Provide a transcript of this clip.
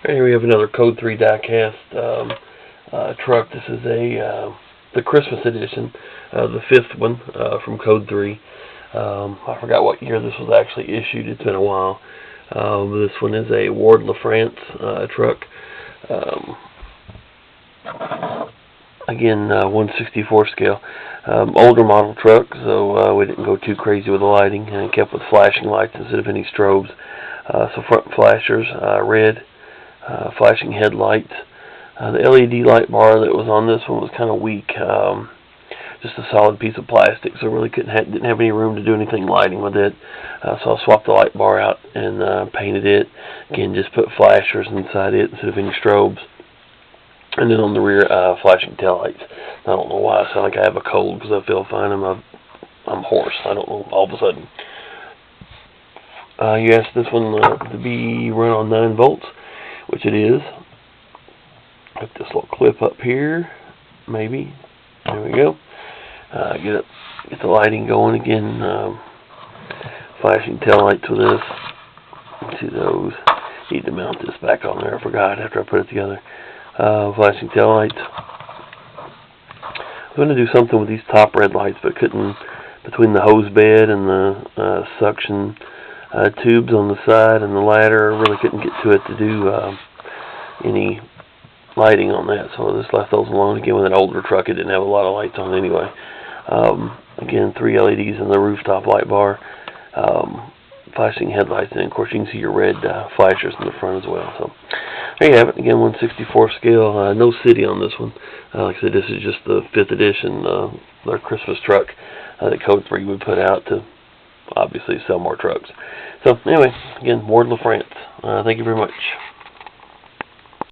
Here we have another Code 3 diecast truck. This is the Christmas edition, the fifth one from Code 3. I forgot what year this was actually issued. It's been a while. This one is a Ward Lafrance truck. Again, 1/64 scale. Older model truck, so we didn't go too crazy with the lighting, and it kept with flashing lights instead of any strobes. So front flashers, red. Flashing headlights. The LED light bar that was on this one was kind of weak. Just a solid piece of plastic, so really didn't have any room to do anything lighting with it. So I swapped the light bar out and painted it. Again, just put flashers inside it instead of any strobes. And then on the rear, flashing taillights. I don't know why I sound like I have a cold, because I feel fine. I'm hoarse. I don't know, all of a sudden. You asked this one to be run on 9 volts. Which it is. Put this little clip up here, maybe. There we go. Get the lighting going again. Flashing tail lights with this. See those. Need to mount this back on there. I forgot after I put it together. Flashing tail lights. I was going to do something with these top red lights, but couldn't. Between the hose bed and the suction tubes on the side and the ladder, really couldn't get to it to do any lighting on that, so I just left those alone. Again, with an older truck, it didn't have a lot of lights on anyway. Again, 3 LEDs in the rooftop light bar, flashing headlights, and of course you can see your red flashers in the front as well. So there you have it. Again, 1/64 scale. No city on this one. Like I said, this is just the 5th edition, their Christmas truck that Code 3 would put out to obviously sell more trucks. So anyway, again, Ward Lafrance. Thank you very much.